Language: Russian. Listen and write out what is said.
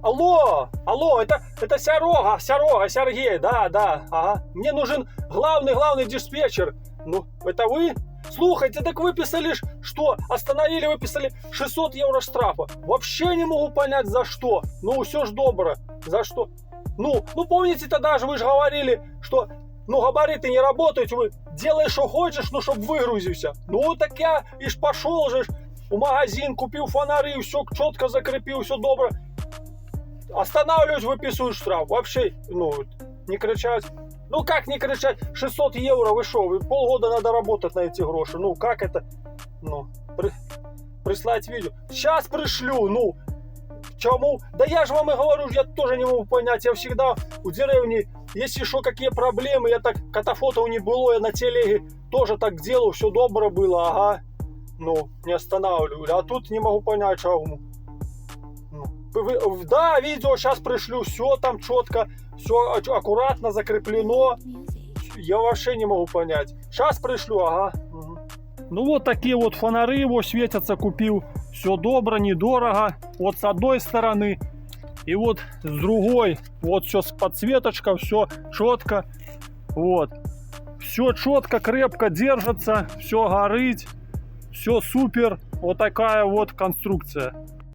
Алло, это Серега, Сергей, да, ага. Мне нужен главный диспетчер. Ну, это вы? Слухайте, так выписали, что? Остановили, выписали 600 евро штрафа. Вообще не могу понять, за что. Ну, все ж добро. За что? Ну, помните тогда же, вы же говорили, что, габариты не работают, вы делай, что хочешь, но чтоб выгрузился. Ну, так я и ж пошел же в магазин, купил фонари, все четко закрепил, все добро. Останавливаюсь, выписываю штраф. Вообще, не кричать. Ну, как не кричать? 600 евро, вы что? Полгода надо работать на эти гроши. Ну, как это? Прислать видео. Сейчас пришлю, Чему? Да я же вам и говорю, я тоже не могу понять. Я всегда у деревни, если что, какие проблемы, я так, катафотов не было, я на телеге тоже так делал, все добро было, ага. Не останавливаю. А тут не могу понять, чему. Да, видео сейчас пришлю, все там четко, все аккуратно закреплено. Я вообще не могу понять. Сейчас пришлю, ага. Ну вот такие вот фонари его светятся, купил. Все добро, недорого. Вот с одной стороны и вот с другой. Вот все с подсветочкой, все четко. Вот. Все четко, крепко держится, все горит. Все супер. Вот такая вот конструкция.